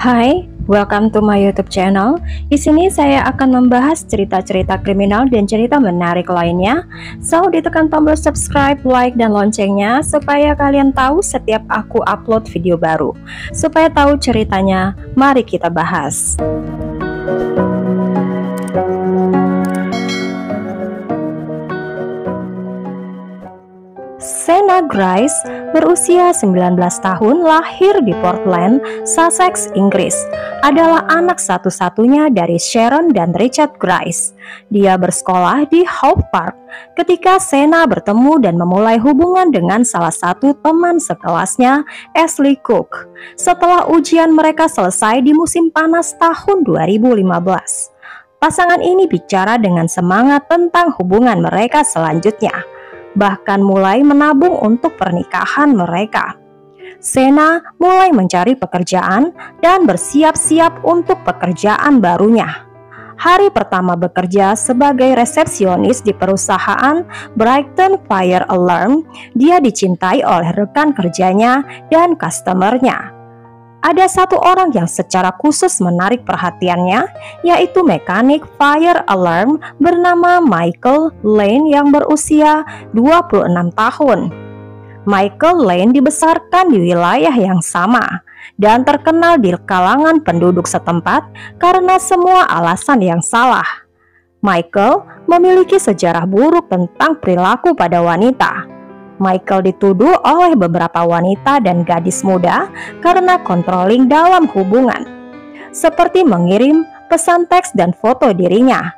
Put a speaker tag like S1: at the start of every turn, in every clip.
S1: Hai, welcome to my YouTube channel. Di sini saya akan membahas cerita-cerita kriminal dan cerita menarik lainnya. So, ditekan tombol subscribe, like, dan loncengnya supaya kalian tahu setiap aku upload video baru. Supaya tahu ceritanya, mari kita bahas. Sena Grice berusia 19 tahun, lahir di Portland, Sussex, Inggris. Adalah anak satu-satunya dari Sharon dan Richard Grice. Dia bersekolah di Hope Park ketika Sena bertemu dan memulai hubungan dengan salah satu teman sekelasnya, Ashley Cook. Setelah ujian mereka selesai di musim panas tahun 2015. Pasangan ini bicara dengan semangat tentang hubungan mereka selanjutnya, bahkan mulai menabung untuk pernikahan mereka. Sena mulai mencari pekerjaan dan bersiap-siap untuk pekerjaan barunya. Hari pertama bekerja sebagai resepsionis di perusahaan Brighton Fire Alarm, dia dicintai oleh rekan kerjanya dan customernya. Ada satu orang yang secara khusus menarik perhatiannya, yaitu mekanik fire alarm bernama Michael Lane yang berusia 26 tahun. Michael Lane dibesarkan di wilayah yang sama dan terkenal di kalangan penduduk setempat karena semua alasan yang salah. Michael memiliki sejarah buruk tentang perilaku pada wanita. Michael dituduh oleh beberapa wanita dan gadis muda karena controlling dalam hubungan, seperti mengirim pesan teks dan foto dirinya.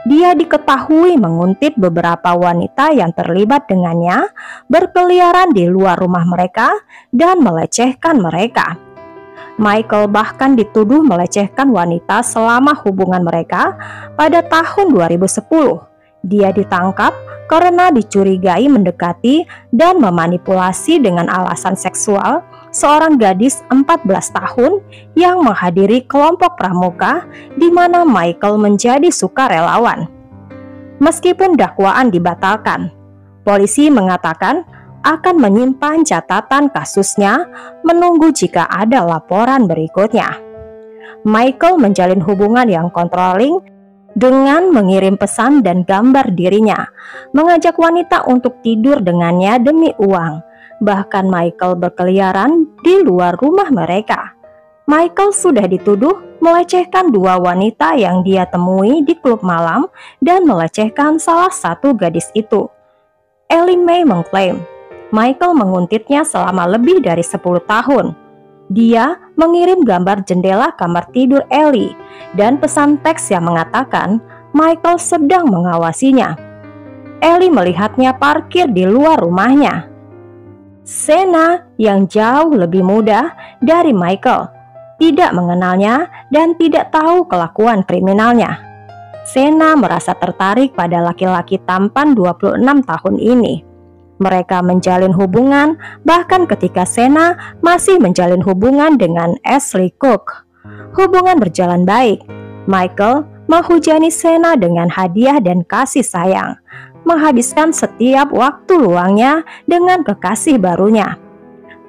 S1: Dia diketahui menguntit beberapa wanita yang terlibat dengannya, berkeliaran di luar rumah mereka, dan melecehkan mereka. Michael bahkan dituduh melecehkan wanita selama hubungan mereka pada tahun 2010. Dia ditangkap karena dicurigai mendekati dan memanipulasi dengan alasan seksual seorang gadis 14 tahun yang menghadiri kelompok pramuka di mana Michael menjadi sukarelawan. Meskipun dakwaan dibatalkan, polisi mengatakan akan menyimpan catatan kasusnya menunggu jika ada laporan berikutnya. Michael menjalin hubungan yang controlling dengan mengirim pesan dan gambar dirinya, mengajak wanita untuk tidur dengannya demi uang. Bahkan Michael berkeliaran di luar rumah mereka. Michael sudah dituduh melecehkan dua wanita yang dia temui di klub malam dan melecehkan salah satu gadis itu. Ellie Mae mengklaim Michael menguntitnya selama lebih dari 10 tahun. Dia mengirim gambar jendela kamar tidur Ellie dan pesan teks yang mengatakan Michael sedang mengawasinya. Ellie melihatnya parkir di luar rumahnya. Sena yang jauh lebih muda dari Michael tidak mengenalnya dan tidak tahu kelakuan kriminalnya. Sena merasa tertarik pada laki-laki tampan 26 tahun ini. Mereka menjalin hubungan bahkan ketika Sena masih menjalin hubungan dengan Ashley Cook. Hubungan berjalan baik. Michael menghujani Sena dengan hadiah dan kasih sayang, menghabiskan setiap waktu luangnya dengan kekasih barunya.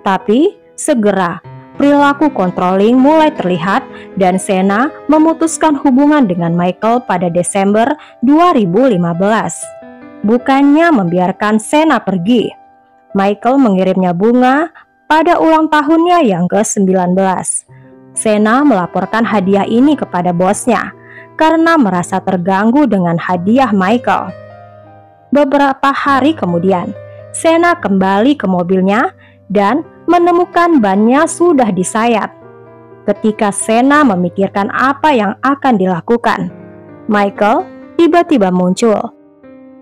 S1: Tapi segera perilaku controlling mulai terlihat dan Sena memutuskan hubungan dengan Michael pada Desember 2015. Bukannya membiarkan Sena pergi, Michael mengirimnya bunga pada ulang tahunnya yang ke-19. Sena melaporkan hadiah ini kepada bosnya karena merasa terganggu dengan hadiah Michael. Beberapa hari kemudian, Sena kembali ke mobilnya dan menemukan bannya sudah disayat. Ketika Sena memikirkan apa yang akan dilakukan, Michael tiba-tiba muncul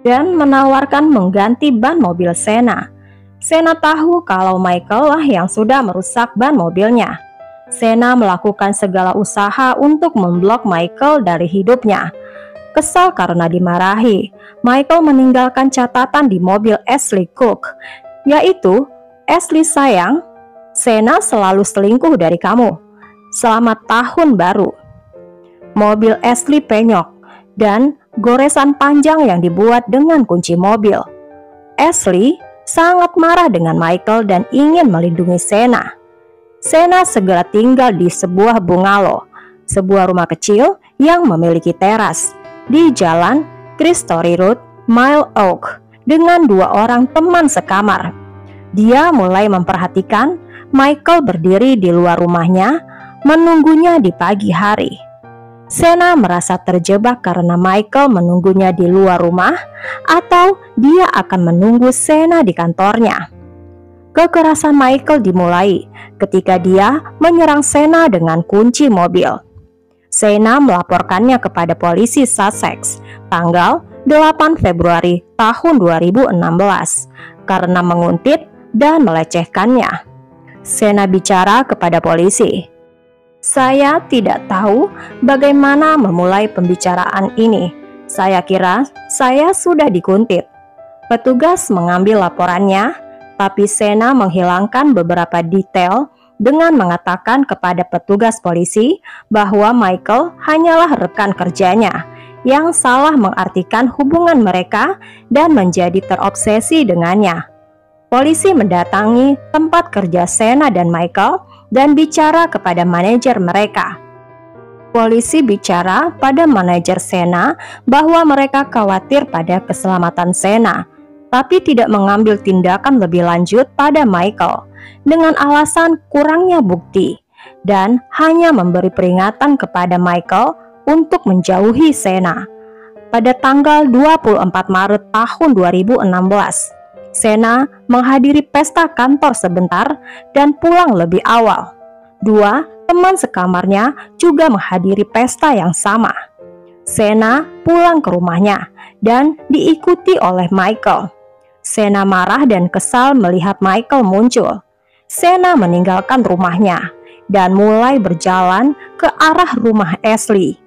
S1: dan menawarkan mengganti ban mobil Sena. Sena tahu kalau Michael lah yang sudah merusak ban mobilnya. Sena melakukan segala usaha untuk memblok Michael dari hidupnya. Kesal karena dimarahi, Michael meninggalkan catatan di mobil Ashley Cook, yaitu, "Ashley sayang, Sena selalu selingkuh dari kamu. Selamat tahun baru." Mobil Ashley penyok dan goresan panjang yang dibuat dengan kunci mobil. Ashley sangat marah dengan Michael dan ingin melindungi Sena. Sena segera tinggal di sebuah bungalow, sebuah rumah kecil yang memiliki teras di Jalan Chris Story Road, Mile Oak, dengan 2 orang teman sekamar. Dia mulai memperhatikan Michael berdiri di luar rumahnya, menunggunya di pagi hari. Sena merasa terjebak karena Michael menunggunya di luar rumah, atau dia akan menunggu Sena di kantornya. Kekerasan Michael dimulai ketika dia menyerang Sena dengan kunci mobil. Sena melaporkannya kepada polisi Sussex tanggal 8 Februari tahun 2016 karena menguntit dan melecehkannya. Sena bicara kepada polisi, "Saya tidak tahu bagaimana memulai pembicaraan ini. Saya kira saya sudah dikuntit." Petugas mengambil laporannya, tapi Sena menghilangkan beberapa detail dengan mengatakan kepada petugas polisi bahwa Michael hanyalah rekan kerjanya yang salah mengartikan hubungan mereka dan menjadi terobsesi dengannya. Polisi mendatangi tempat kerja Sena dan Michael dan bicara kepada manajer mereka. Polisi bicara pada manajer Sena bahwa mereka khawatir pada keselamatan Sena, tapi tidak mengambil tindakan lebih lanjut pada Michael dengan alasan kurangnya bukti, dan hanya memberi peringatan kepada Michael untuk menjauhi Sena. Pada tanggal 24 Maret tahun 2016, Sena menghadiri pesta kantor sebentar dan pulang lebih awal. 2 teman sekamarnya juga menghadiri pesta yang sama. Sena pulang ke rumahnya dan diikuti oleh Michael. Sena marah dan kesal melihat Michael muncul. Sena meninggalkan rumahnya dan mulai berjalan ke arah rumah Ashley.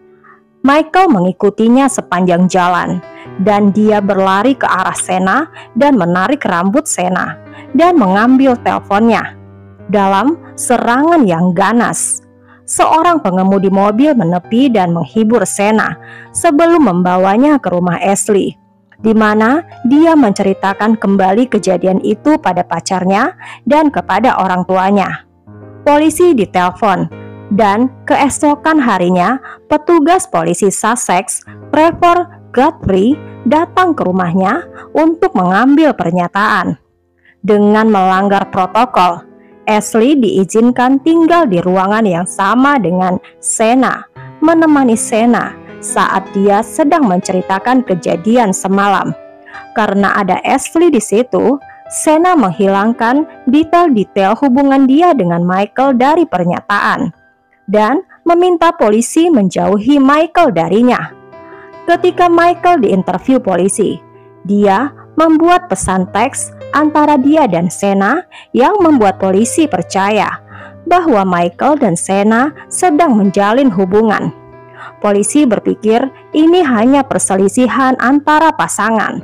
S1: Michael mengikutinya sepanjang jalan, dan dia berlari ke arah Sena dan menarik rambut Sena dan mengambil teleponnya. Dalam serangan yang ganas, seorang pengemudi mobil menepi dan menghibur Sena sebelum membawanya ke rumah Ashley, di mana dia menceritakan kembali kejadian itu pada pacarnya dan kepada orang tuanya. Polisi ditelepon, dan keesokan harinya petugas polisi Sussex, Trevor Godfrey, datang ke rumahnya untuk mengambil pernyataan. Dengan melanggar protokol, Ashley diizinkan tinggal di ruangan yang sama dengan Sena, menemani Sena saat dia sedang menceritakan kejadian semalam. Karena ada Ashley di situ, Sena menghilangkan detail-detail hubungan dia dengan Michael dari pernyataan dan meminta polisi menjauhi Michael darinya. Ketika Michael diinterview polisi, dia membuat pesan teks antara dia dan Sena yang membuat polisi percaya bahwa Michael dan Sena sedang menjalin hubungan. Polisi berpikir ini hanya perselisihan antara pasangan.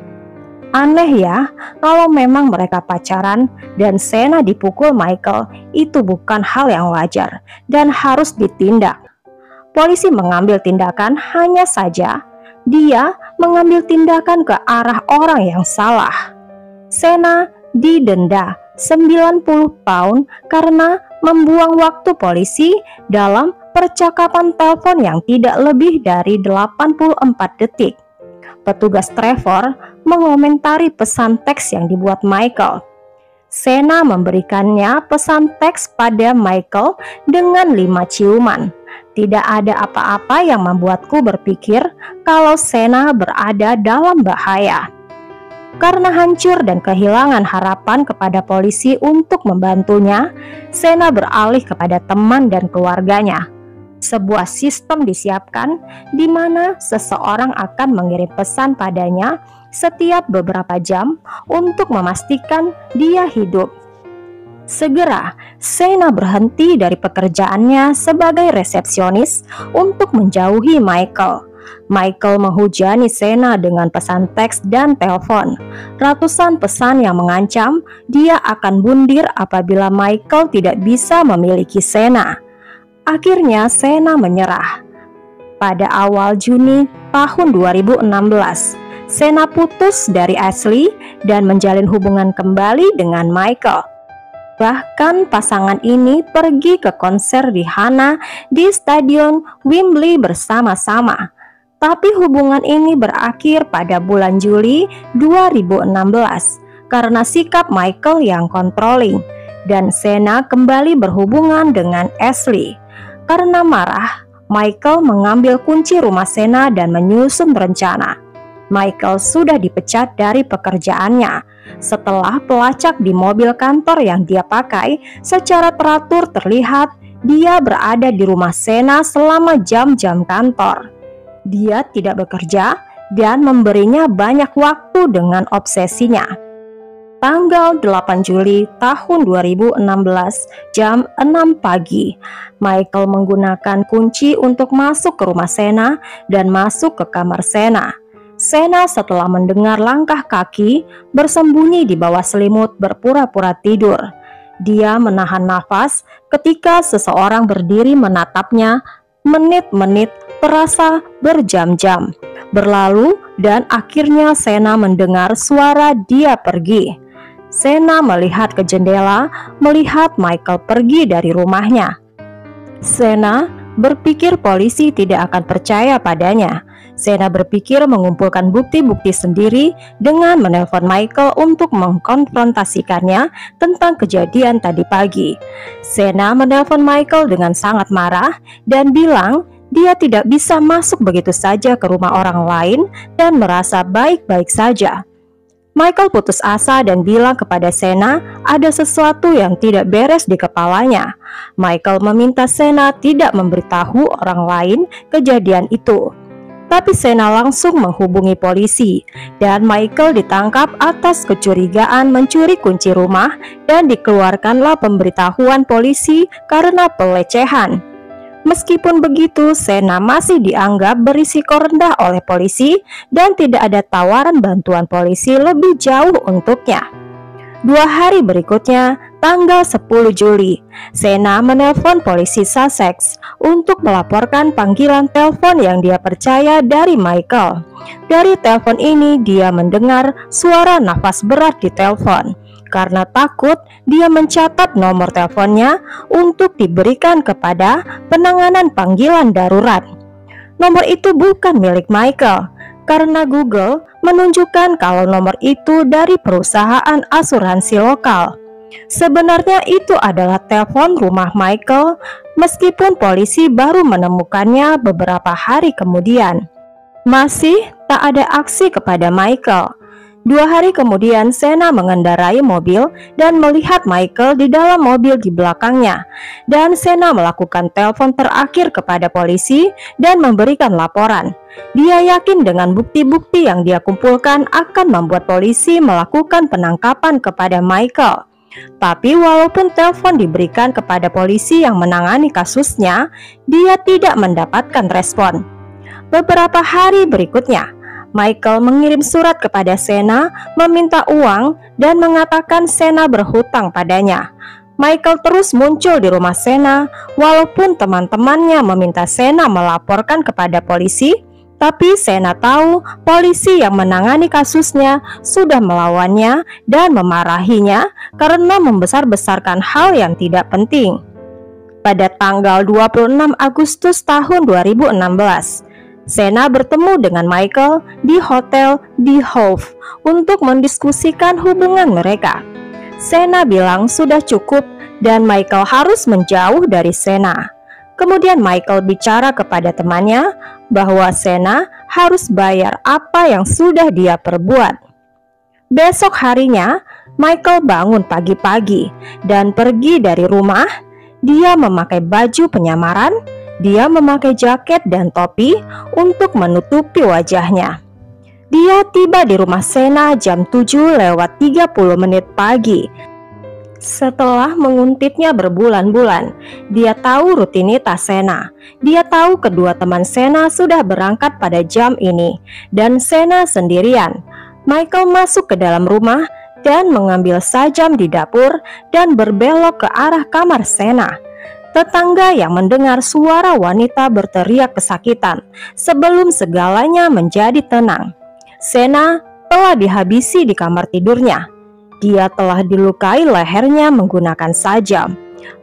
S1: Aneh ya, kalau memang mereka pacaran dan Sena dipukul Michael, itu bukan hal yang wajar dan harus ditindak. Polisi mengambil tindakan, hanya saja dia mengambil tindakan ke arah orang yang salah. Sena didenda 90 pound karena membuang waktu polisi dalam percakapan telepon yang tidak lebih dari 84 detik. Petugas Trevor mengomentari pesan teks yang dibuat Michael. Sena memberikannya pesan teks pada Michael dengan 5 ciuman. Tidak ada apa-apa yang membuatku berpikir kalau Sena berada dalam bahaya. Karena hancur dan kehilangan harapan kepada polisi untuk membantunya, Sena beralih kepada teman dan keluarganya. Sebuah sistem disiapkan di mana seseorang akan mengirim pesan padanya setiap beberapa jam untuk memastikan dia hidup. Segera, Sena berhenti dari pekerjaannya sebagai resepsionis untuk menjauhi Michael. Michael menghujani Sena dengan pesan teks dan telepon. Ratusan pesan yang mengancam dia akan bundir apabila Michael tidak bisa memiliki Sena. Akhirnya Sena menyerah. Pada awal Juni tahun 2016, Sena putus dari Ashley dan menjalin hubungan kembali dengan Michael. Bahkan pasangan ini pergi ke konser Rihanna di Stadion Wembley bersama-sama. Tapi hubungan ini berakhir pada bulan Juli 2016 karena sikap Michael yang controlling, dan Sena kembali berhubungan dengan Ashley. Karena marah, Michael mengambil kunci rumah Sena dan menyusun rencana. Michael sudah dipecat dari pekerjaannya setelah pelacak di mobil kantor yang dia pakai secara teratur terlihat dia berada di rumah Sena selama jam-jam kantor. Dia tidak bekerja dan memberinya banyak waktu dengan obsesinya. Tanggal 8 Juli tahun 2016 jam 6 pagi, Michael menggunakan kunci untuk masuk ke rumah Sena dan masuk ke kamar Sena. Sena setelah mendengar langkah kaki bersembunyi di bawah selimut berpura-pura tidur. Dia menahan nafas ketika seseorang berdiri menatapnya. Menit-menit terasa berjam-jam berlalu dan akhirnya Sena mendengar suara dia pergi. Sena melihat ke jendela, melihat Michael pergi dari rumahnya. Sena berpikir polisi tidak akan percaya padanya. Sena berpikir mengumpulkan bukti-bukti sendiri dengan menelpon Michael untuk mengkonfrontasikannya tentang kejadian tadi pagi. Sena menelpon Michael dengan sangat marah dan bilang dia tidak bisa masuk begitu saja ke rumah orang lain dan merasa baik-baik saja. Michael putus asa dan bilang kepada Sena ada sesuatu yang tidak beres di kepalanya. Michael meminta Sena tidak memberitahu orang lain kejadian itu. Tapi Sena langsung menghubungi polisi dan Michael ditangkap atas kecurigaan mencuri kunci rumah dan dikeluarkanlah pemberitahuan polisi karena pelecehan. Meskipun begitu, Sena masih dianggap berisiko rendah oleh polisi dan tidak ada tawaran bantuan polisi lebih jauh untuknya. 2 hari berikutnya, tanggal 10 Juli, Sena menelpon polisi Sussex untuk melaporkan panggilan telepon yang dia percaya dari Michael. Dari telepon ini, dia mendengar suara nafas berat di telepon. Karena takut, dia mencatat nomor teleponnya untuk diberikan kepada penanganan panggilan darurat. Nomor itu bukan milik Michael, karena Google menunjukkan kalau nomor itu dari perusahaan asuransi lokal. Sebenarnya itu adalah telepon rumah Michael, meskipun polisi baru menemukannya beberapa hari kemudian. Masih tak ada aksi kepada Michael. 2 hari kemudian, Sena mengendarai mobil dan melihat Michael di dalam mobil di belakangnya. Dan Sena melakukan telepon terakhir kepada polisi dan memberikan laporan. Dia yakin dengan bukti-bukti yang dia kumpulkan akan membuat polisi melakukan penangkapan kepada Michael. Tapi walaupun telepon diberikan kepada polisi yang menangani kasusnya, dia tidak mendapatkan respon. Beberapa hari berikutnya, Michael mengirim surat kepada Sena meminta uang dan mengatakan Sena berhutang padanya. Michael terus muncul di rumah Sena walaupun teman-temannya meminta Sena melaporkan kepada polisi, tapi Sena tahu polisi yang menangani kasusnya sudah melawannya dan memarahinya karena membesar-besarkan hal yang tidak penting. Pada tanggal 26 Agustus tahun 2016, Sena bertemu dengan Michael di Hotel The Hove untuk mendiskusikan hubungan mereka. Sena bilang sudah cukup dan Michael harus menjauh dari Sena. Kemudian Michael bicara kepada temannya bahwa Sena harus bayar apa yang sudah dia perbuat. Besok harinya, Michael bangun pagi-pagi dan pergi dari rumah. Dia memakai baju penyamaran. Dia memakai jaket dan topi untuk menutupi wajahnya. Dia tiba di rumah Sena jam 7:30 pagi. Setelah menguntitnya berbulan-bulan, dia tahu rutinitas Sena. Dia tahu kedua teman Sena sudah berangkat pada jam ini, dan Sena sendirian. Michael masuk ke dalam rumah dan mengambil sajam di dapur dan berbelok ke arah kamar Sena. Tetangga yang mendengar suara wanita berteriak kesakitan sebelum segalanya menjadi tenang. Sena telah dihabisi di kamar tidurnya. Dia telah dilukai lehernya menggunakan sajam.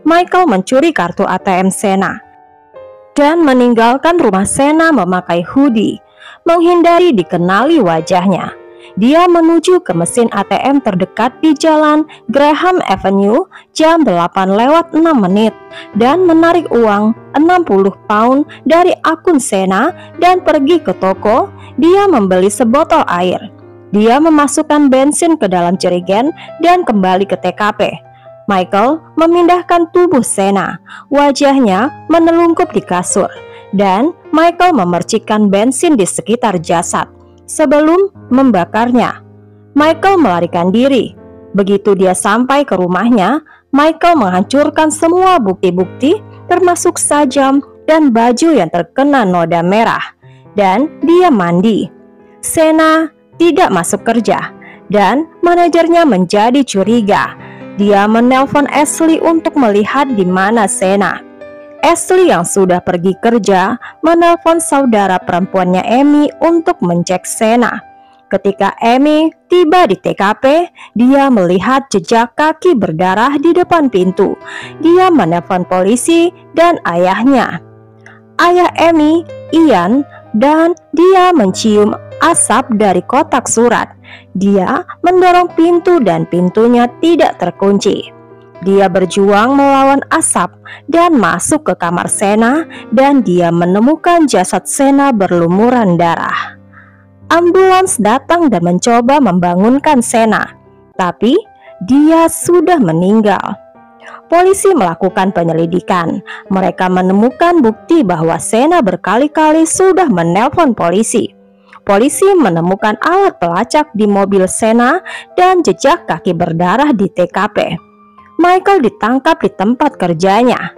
S1: Michael mencuri kartu ATM Sena dan meninggalkan rumah Sena memakai hoodie, menghindari dikenali wajahnya. Dia menuju ke mesin ATM terdekat di jalan Graham Avenue jam 8:06 dan menarik uang 60 pound dari akun Sena dan pergi ke toko. Dia membeli sebotol air. Dia memasukkan bensin ke dalam jerigen dan kembali ke TKP. Michael memindahkan tubuh Sena. Wajahnya menelungkup di kasur dan Michael memercikkan bensin di sekitar jasad sebelum membakarnya. Michael melarikan diri. Begitu dia sampai ke rumahnya, Michael menghancurkan semua bukti-bukti termasuk sajam dan baju yang terkena noda merah. Dan dia mandi. Sena tidak masuk kerja dan manajernya menjadi curiga. Dia menelpon Ashley untuk melihat di mana Sena. Ashley yang sudah pergi kerja menelpon saudara perempuannya Amy untuk mencek Sena. Ketika Amy tiba di TKP, dia melihat jejak kaki berdarah di depan pintu. Dia menelpon polisi dan ayahnya. Ayah Amy, Ian, dan dia mencium asap dari kotak surat. Dia mendorong pintu dan pintunya tidak terkunci. Dia berjuang melawan asap dan masuk ke kamar Sena dan dia menemukan jasad Sena berlumuran darah. Ambulans datang dan mencoba membangunkan Sena, tapi dia sudah meninggal. Polisi melakukan penyelidikan. Mereka menemukan bukti bahwa Sena berkali-kali sudah menelpon polisi. Polisi menemukan alat pelacak di mobil Sena dan jejak kaki berdarah di TKP. Michael ditangkap di tempat kerjanya.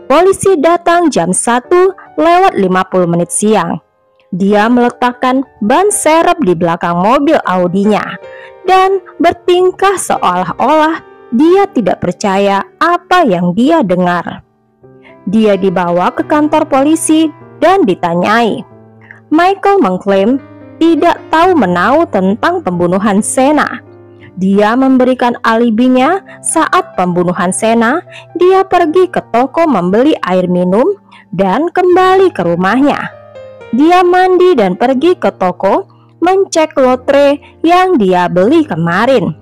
S1: Polisi datang jam 1:50 siang. Dia meletakkan ban serep di belakang mobil Audinya dan bertingkah seolah-olah dia tidak percaya apa yang dia dengar. Dia dibawa ke kantor polisi dan ditanyai. Michael mengklaim tidak tahu menahu tentang pembunuhan Sena. Dia memberikan alibinya saat pembunuhan Sena. Dia pergi ke toko membeli air minum dan kembali ke rumahnya. Dia mandi dan pergi ke toko mencek lotre yang dia beli kemarin.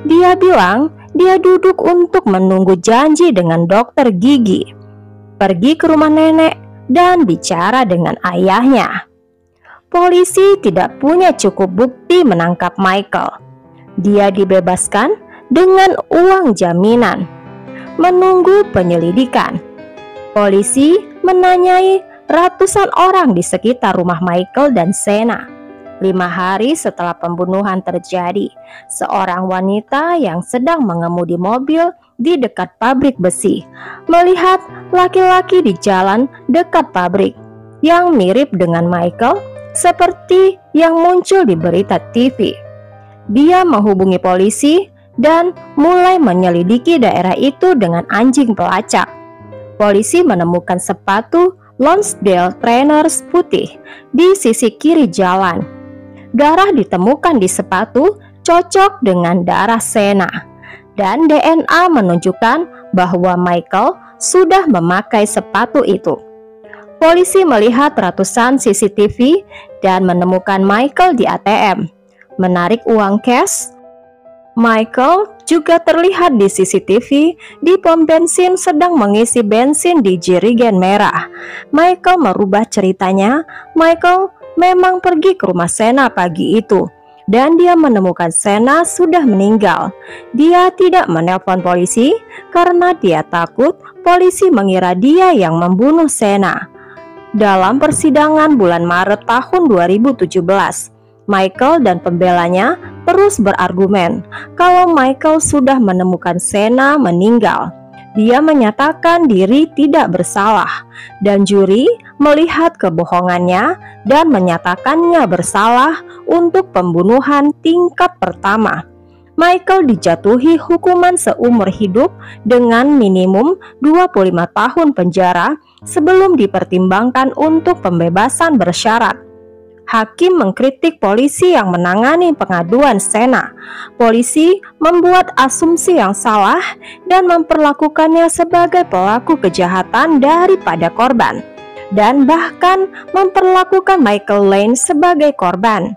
S1: Dia bilang dia duduk untuk menunggu janji dengan dokter gigi, pergi ke rumah nenek dan bicara dengan ayahnya. Polisi tidak punya cukup bukti menangkap Michael. Dia dibebaskan dengan uang jaminan. Menunggu penyelidikan. Polisi menanyai ratusan orang di sekitar rumah Michael dan Sena. 5 hari setelah pembunuhan terjadi, seorang wanita yang sedang mengemudi mobil di dekat pabrik besi melihat laki-laki di jalan dekat pabrik yang mirip dengan Michael seperti yang muncul di berita TV. Dia menghubungi polisi dan mulai menyelidiki daerah itu dengan anjing pelacak. Polisi menemukan sepatu Lonsdale Trainers putih di sisi kiri jalan. Darah ditemukan di sepatu cocok dengan darah Sena, dan DNA menunjukkan bahwa Michael sudah memakai sepatu itu. Polisi melihat ratusan CCTV dan menemukan Michael di ATM menarik uang cash. Michael juga terlihat di CCTV di pom bensin sedang mengisi bensin di jerigen merah. Michael merubah ceritanya. Michael memang pergi ke rumah Sena pagi itu dan dia menemukan Sena sudah meninggal. Dia tidak menelpon polisi karena dia takut polisi mengira dia yang membunuh Sena. Dalam persidangan bulan Maret tahun 2017, Michael dan pembelanya terus berargumen kalau Michael sudah menemukan Sena meninggal. Dia menyatakan diri tidak bersalah dan juri melihat kebohongannya dan menyatakannya bersalah untuk pembunuhan tingkat pertama. Michael dijatuhi hukuman seumur hidup dengan minimum 25 tahun penjara sebelum dipertimbangkan untuk pembebasan bersyarat. Hakim mengkritik polisi yang menangani pengaduan Sena. Polisi membuat asumsi yang salah dan memperlakukannya sebagai pelaku kejahatan daripada korban, dan bahkan memperlakukan Michael Lane sebagai korban.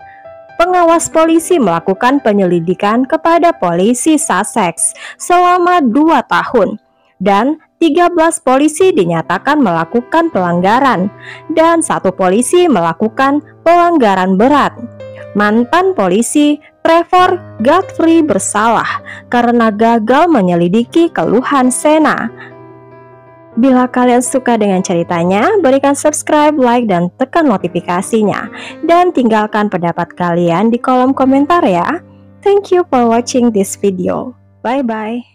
S1: Pengawas polisi melakukan penyelidikan kepada polisi Sussex selama 2 tahun, dan 13 polisi dinyatakan melakukan pelanggaran, dan 1 polisi melakukan pelanggaran berat. Mantan polisi Trevor Guthrie bersalah karena gagal menyelidiki keluhan Sena. Bila kalian suka dengan ceritanya, berikan subscribe, like, dan tekan notifikasinya. Dan tinggalkan pendapat kalian di kolom komentar ya. Thank you for watching this video. Bye-bye.